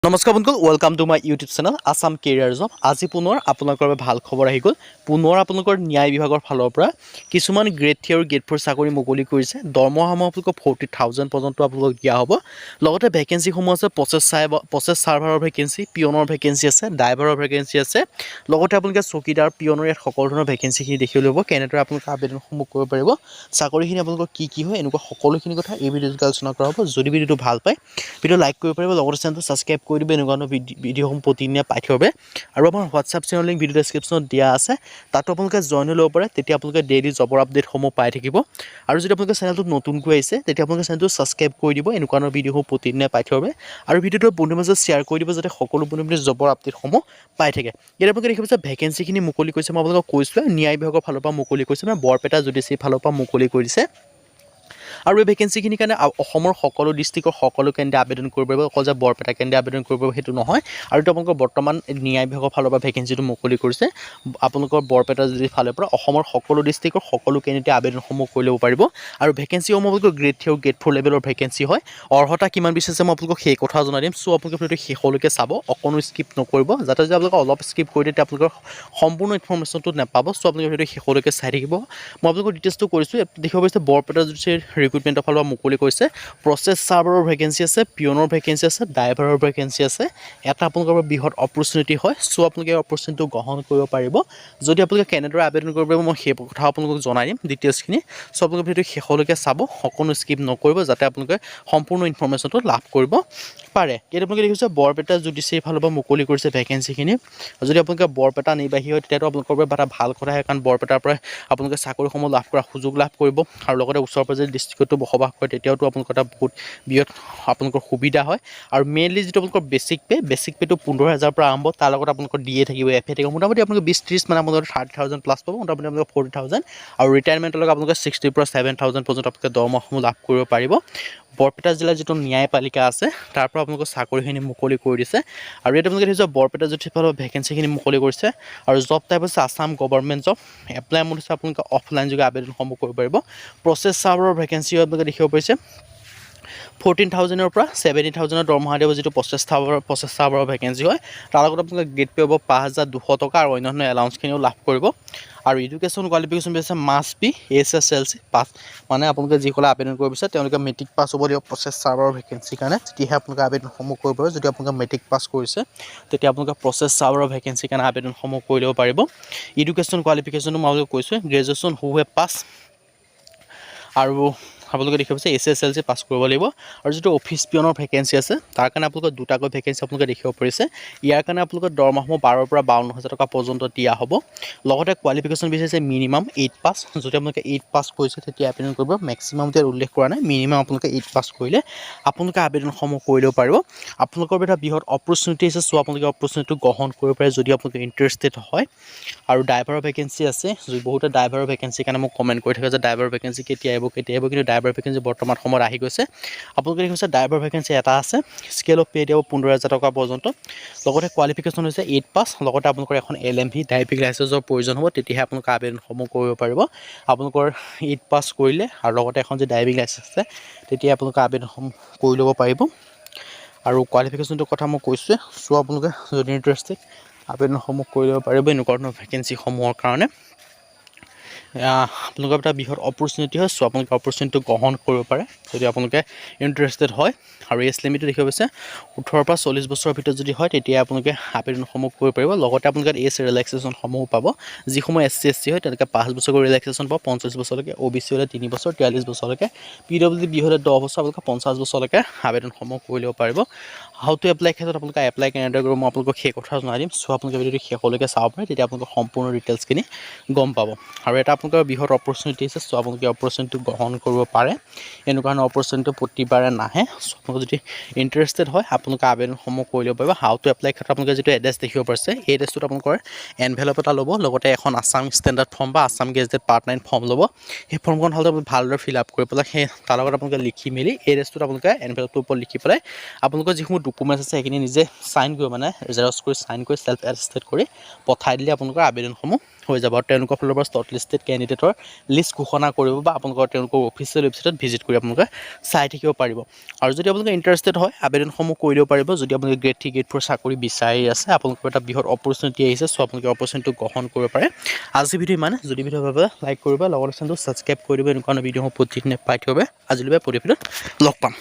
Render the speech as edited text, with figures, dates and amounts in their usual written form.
নমস্কাৰ বন্ধুসকল, welcome to my YouTube channel Assam career job. আজি পুনৰ আপোনালোকৰ বাবে ভাল খবৰ আহি গ'ল। পুনৰ আপোনালোকৰ ন্যায় বিভাগৰ ফালৰ পৰা কিছুমান গ্ৰেড 3 আৰু গ্ৰেড 4 চাকৰি মুকলি কৰিছে। দৰমহাসমূহ আপোনালোকক 40,000 পৰ্যন্ত আপোনালোকক দিয়া হ'ব। লগতে ভেকেঞ্চিসমূহ আছে প্ৰচেছ চাৰ্ভাৰৰ ভেকেঞ্চি, পিয়নৰ ভেকেঞ্চি আছে, ড্ৰাইভাৰৰ ভেকেঞ্চি আছে। লগতে আপোনালোকে চকীদাৰ, পিয়নৰ ইয়াত সকলো ধৰণৰ ভেকেঞ্চিখিনি দেখিবলৈ ল'ব। কেনেদৰে আপোনালোকে আবেদনসমূহ কৰিব পাৰিব, চাকৰিখিনি আপোনালোকৰ কি হয়, এনেকুৱা সকলোখিনি কথা এই ভিডিঅ'টোত আলোচনা কৰা হ'ব। যদি ভিডিঅ'টো ভাল পায়, ভিডিঅ' লাইক কৰিব পাৰিব, লগতে চেনেলটো ছাবস্ক্ৰাইব কৰি দিব। এনেকুৱা ভিডিঅ'সমূহ প্ৰতিদিনে পাই থাকিব। আৰু আমাৰ হোৱাটছআপ চেনেল লিংক ভিডিঅ' ডেছক্ৰিপশ্যনত দিয়া আছে, তাতো আপোনালোকে জইন হৈ ল'ব পাৰে। তেতিয়া আপোনালোকে ডেইলি জবৰ আপডেটসমূহ পাই থাকিব। আৰু যদি আপোনালোকে চেনেলটোত নতুনকৈ আহিছে, তেতিয়া আপোনালোকে চেনেলটো ছাবস্ক্ৰাইব কৰি দিব। এনেকুৱা ধৰণৰ ভিডিঅ'সমূহ প্ৰতিদিনে পাই থাকিব। আৰু ভিডিঅ'টো বন্ধুৰ মাজত শ্বেয়াৰ কৰি দিব, যাতে সকলো বন্ধুৱে জবৰ আপডেটসমূহ পাই থাকে। ইয়াত আপোনালোকে দেখিব যে ভেকেঞ্চিখিনি মুকলি কৰিছে। মই আপোনালোকক কৈছোঁ, ন্যায় বিভাগৰ ফালৰ পৰা মুকলি কৰিছে, মানে বৰপেটা জুডিচিয়াৰী ফালৰ পৰা মুকলি কৰিছে। আৰু এই ভেকেঞ্চিখিনিৰ কাৰণে অসমৰ সকলো ডিষ্ট্ৰিক্টৰ সকলো কেন্দ্ৰে আবেদন কৰিব পাৰিব। অকল যে বৰপেটা কেন্দ্ৰে আবেদন কৰিব পাৰিব সেইটো নহয়। আৰু এইটো আপোনালোকৰ বৰ্তমান ন্যায় বিভাগৰ ফালৰ পৰা ভেকেঞ্চিটো মুকলি কৰিছে। আপোনালোকৰ বৰপেটা জিলাৰ ফালৰ পৰা অসমৰ সকলো ডিষ্ট্ৰিক্টৰ সকলো কেন্দ্ৰতে আবেদনসমূহ কৰি ল'ব পাৰিব। আৰু ভেকেঞ্চিসমূহ আপোনালোকৰ গ্ৰেড 3 আৰু গ্ৰেড 4 লেভেলৰ ভেকেঞ্চি হয়। অৰ্হতা কিমান বিচাৰিছে মই আপোনালোকক সেই কথা জনাই দিম। চ' আপোনালোকে ভিডিঅ'টো শেষলৈকে চাব, অকণো স্কিপ নকৰিব। যাতে যদি আপোনালোকে অলপ স্কিপ কৰি দিয়ে, তেতিয়া আপোনালোকৰ সম্পূৰ্ণ ইনফৰ্মেশ্যনটো নাপাব। চ' আপোনালোকে ভিডিঅ'টো শেষলৈকে চাই থাকিব। মই আপোনালোকৰ ডিটেইলছটো কৰিছোঁ। দেখিব পাৰিছে বৰপেটা জুডিচিয়াৰী ৰিক্ৰুটমেণ্টৰ ফালৰ পৰা মুকলি কৰিছে। প্ৰচেছ চাৰ্ভাৰৰ ভেকেঞ্চি আছে, পিয়নৰ ভেকেঞ্চি আছে, ড্ৰাইভাৰৰ ভেকেঞ্চি আছে। এটা আপোনালোকৰ বাবে বৃহৎ অপৰচুনিটি হয়। চ' আপোনালোকে এই অপৰচুনিটিটো গ্ৰহণ কৰিব পাৰিব। যদি আপোনালোকে কেনেদৰে আবেদন কৰিব পাৰিব, মই সেই কথা আপোনালোকক জনাই দিম ডিটেইলছখিনি। চ' আপোনালোকে ভিডিঅ'টো শেষলৈকে চাব, অকণো স্কিপ নকৰিব, যাতে আপোনালোকে সম্পূৰ্ণ ইনফৰ্মেশ্যনটো লাভ কৰিব পাৰে। ইয়াত আপোনালোকে দেখিছে বৰপেটা জুডিচিয়াৰী ফালৰ পৰা মুকলি কৰিছে ভেকেঞ্চিখিনি। যদি আপোনালোকে বৰপেটা নিবাসী হয়, তেতিয়াতো আপোনালোকৰ বাবে এটা ভাল কথা হয়, কাৰণ বৰপেটাৰ পৰাই আপোনালোকে চাকৰিসমূহ লাভ কৰাৰ সুযোগ লাভ কৰিব। আৰু লগতে ওচৰ পাজৰৰ ডিষ্ট্ৰিক্টতো বসবাস কৰে, তেতিয়াওতো আপোনালোকৰ এটা বহুত বৃহৎ আপোনালোকৰ সুবিধা হয়। আৰু মেইনলি যিটো আপোনালোকৰ বেছিক পেটো 15,000 পৰা আৰম্ভ, তাৰ লগত আপোনালোকৰ দিয়ে থাকিব, এফে থাকিব। মোটামুটি আপোনালোকে 20-30 মানে আপোনালোকৰ 30,000 প্লাছ পাব। মোটামুটি আপোনালোকৰ 40,000। আৰু ৰিটায়াৰমেণ্টলৈকে আপোনালোকে 60 পৰা 7,000 পৰ্যন্ত আপোনালোকে দৰমহাসমূহ লাভ কৰিব পাৰিব। বৰপেটা জিলাৰ যিটো ন্যায়পালিকা আছে, তাৰ পৰা আপোনালোকৰ চাকৰিখিনি মুকলি কৰি দিছে। আৰু ইয়াত আপোনালোকে দেখিছে বৰপেটা জুডিচিয়াৰী ফালৰ ভেকেঞ্চিখিনি মুকলি কৰিছে। আৰু জব টাইপ হৈছে Assam government job. Apply mod হৈছে আপোনালোকে অফলাইন যোগে আবেদনসমূহ কৰিব পাৰিব। প্ৰচেছ চাৰ্ভাৰৰ ভেকেঞ্চি আপোনালোকে দেখিব পাৰিছে 14,000 পৰা 70,000 দৰমহা দিব, যিটো প্ৰচেছ চাৰ্ভাৰৰ ভেকেঞ্চি হয়। তাৰ লগত আপোনালোকে গেট পে' হ'ব 5,200 টকা, আৰু অন্যান্য এলাউন্সখিনিও লাভ কৰিব। আৰু এডুকেশ্যন কোৱালিফিকেশ্যন বিচাৰিছে মাষ্ট বি SSLC পাছ, মানে আপোনালোকে যিসকলে আবেদন কৰিব বিচাৰে তেওঁলোকে মেট্ৰিক পাছ হ'ব লাগিব প্ৰচেছ চাৰ্ভাৰৰ ভেকেঞ্চিৰ কাৰণে। তেতিয়াহে আপোনালোকে আবেদনসমূহ কৰিব পাৰিব। যদি আপোনালোকে মেট্ৰিক পাছ কৰিছে, তেতিয়া আপোনালোকে প্ৰচেছ চাৰ্ভাৰৰ ভেকেঞ্চিৰ কাৰণে আবেদনসমূহ কৰি ল'ব পাৰিব। এডুকেশ্যন কোৱালিফিকেশ্যনটো মই আপোনালোকে কৈছোঁ, গ্ৰেজুৱেশ্যন হু হেভ পাছ, আৰু আপোনালোকে দেখিব পাৰিছে SSLC পাছ কৰিব লাগিব। আৰু যিটো অফিচ পিয়নৰ ভেকেঞ্চি আছে, তাৰ কাৰণে আপোনালোকৰ দুটাকৈ ভেকেঞ্চি আপোনালোকে দেখিব পাৰিছে। ইয়াৰ কাৰণে আপোনালোকৰ দৰমহাসমূহ 12,000 পৰা 52,000 টকা পৰ্যন্ত দিয়া হ'ব। লগতে কোৱালিফিকেশ্যন বিচাৰিছে মিনিমাম 8 পাছ। যদি আপোনালোকে 8 পাছ কৰিছে, তেতিয়া আবেদন কৰিব। মেক্সিমাম ইয়াত উল্লেখ কৰা নাই, মিনিমাম আপোনালোকে 8 পাছ কৰিলে আপোনালোকে আবেদনসমূহ কৰি ল'ব পাৰিব। আপোনালোকৰ এটা বৃহৎ অপৰচুনিটি আছে। চ' আপোনালোকে অপৰচুনিটিটো গ্ৰহণ কৰিব পাৰে যদি আপোনালোকে ইণ্টাৰেষ্টেড হয়। আৰু ড্ৰাইভাৰৰ ভেকেঞ্চি আছে। বহুতে ড্ৰাইভাৰৰ ভেকেঞ্চিৰ কাৰণে মোক কমেণ্ট কৰি থাকে যে ড্ৰাইভাৰৰ ভেকেঞ্চি কেতিয়া আহিব। কিন্তু ড্ৰাইভাৰ ভেকেঞ্চি বৰ্তমান সময়ত আহি গৈছে। আপোনালোকে দেখিছে ড্ৰাইভাৰ ভেকেঞ্চি এটা আছে। স্কেল অফ পে' দিব 15,000 টকা পৰ্যন্ত। লগতে কোৱালিফিকেশ্যন হৈছে 8 পাছ। লগতে আপোনালোকৰ এখন LMV ড্ৰাইভিং লাইচেঞ্চৰ প্ৰয়োজন হ'ব, তেতিয়াহে আপোনালোকে আবেদনসমূহ কৰিব পাৰিব। আপোনালোকৰ 8 পাছ কৰিলে, আৰু লগতে এখন যে ড্ৰাইভিং লাইচেঞ্চ আছে, তেতিয়া আপোনালোকে আবেদনসমূহ কৰি ল'ব পাৰিব। আৰু কোৱালিফিকেশ্যনটোৰ কথা মই কৈছোঁৱে। চ' আপোনালোকে যদি ইণ্টাৰেষ্টেড, আবেদনসমূহ কৰি ল'ব পাৰিব এনেকুৱা ধৰণৰ ভেকেঞ্চিসমূহৰ কাৰণে। আপোনালোকৰ এটা বৃহৎ অপৰচুনিটি হয়। চ' আপোনালোকে অপৰচুনিটিটো গ্ৰহণ কৰিব পাৰে যদি আপোনালোকে ইণ্টাৰেষ্টেড হয়। আৰু এজ লিমিটটো দেখিব পাইছে 18 পৰা 40 বছৰৰ ভিতৰত যদি হয়, তেতিয়া আপোনালোকে আবেদনসমূহ কৰিব পাৰিব। লগতে আপোনালোকে এজ ৰিলেক্সেশ্যনসমূহ পাব। যিসমূহ SC ST হয়, তেওঁলোকে 5 বছৰকৈ ৰিলেক্সেশ্যন পাব। 50 বছৰলৈকে, OBC হ'লে 3 বছৰ, 43 বছৰলৈকে, PWD হ'লে 10 বছৰ, আপোনালোকে 50 বছৰলৈকে আবেদনসমূহ কৰি ল'ব পাৰিব। হাউ টু এপ্লাই ক্ষেত্ৰত আপোনালোকে এপ্লাই কেনেদৰে কৰিব, মই আপোনালোকক সেই কথা জনাই দিম। চ' আপোনালোকে ভিডিঅ'টো শেষলৈকে চাব পাৰে, তেতিয়া আপোনালোকে সম্পূৰ্ণ ডিটেইলছখিনি গম পাব। আৰু এটা আপোনালোকৰ বৃহৎ অপৰচুনিটি আছে। চ' আপোনালোকে অপৰচুনিটিটো গ্ৰহণ কৰিব পাৰে। এনেকুৱা ধৰণৰ অপৰচুনিটি প্ৰতিবাৰে নাহে। চ' আপোনালোকে যদি ইণ্টাৰেষ্টেড হয়, আপোনালোকে আবেদনসমূহ কৰি ল'ব পাৰিব। হাউ টু এপ্লাই ক্ষেত্ৰত আপোনালোকে যিটো এড্ৰেছ দেখিব পাৰিছে, এই এড্ৰেছটোত আপোনালোকৰ এনভেলপ এটা ল'ব। লগতে এখন আছাম ষ্টেণ্ডাৰ্ড ফৰ্ম বা আছাম গেজেটেড পাৰ্ট 9 ফৰ্ম ল'ব। সেই ফৰ্মখন ভালদৰে ফিল আপ কৰি পেলাই তাৰ লগত আপোনালোকে লিখি মেলি এই এড্ৰেছটোত আপোনালোকে এনভেলপটোৰ ওপৰত লিখি পেলাই আপোনালোকৰ যিসমূহ ডকুমেণ্টছ আছে সেইখিনি নিজে চাইন কৰি মানে জেৰক্স কৰি চাইন কৰি ছেল্ফ এটেষ্টেড কৰি পঠাই দিলে আপোনালোকৰ আবেদনসমূহ হৈ যাব আৰু তেওঁলোকৰ ফালৰ পৰা শ্বৰ্ট লিষ্টেড কেণ্ডিডেটৰ লিষ্ট ঘোষণা কৰিব বা আপোনালোকৰ তেওঁলোকৰ অফিচিয়েল ৱেবছাইটত ভিজিট কৰি আপোনালোকে চাই থাকিব পাৰিব আৰু যদি আপোনালোকে ইণ্টাৰেষ্টেড হয় আবেদনসমূহ কৰি দিব পাৰিব যদি আপোনালোকে গ্ৰেড 3 গ্ৰেড 4 চাকৰি বিচাৰি আছে আপোনালোকৰ এটা বৃহৎ অপৰচুনিটি আহিছে চ' আপোনালোকে অপৰচুনিটিটো গ্ৰহণ কৰিব পাৰে আজি ভিডিঅ' ইমানে যদি ভিডিঅ' ভাল পায় লাইক কৰিব লগতে চেনেলটো ছাবস্ক্ৰাইব কৰি দিব এনেকুৱা ভিডিঅ'সমূহ প্ৰতিদিনে পাই থাকিব আজিলৈ প্ৰতিদিনে লগ পাম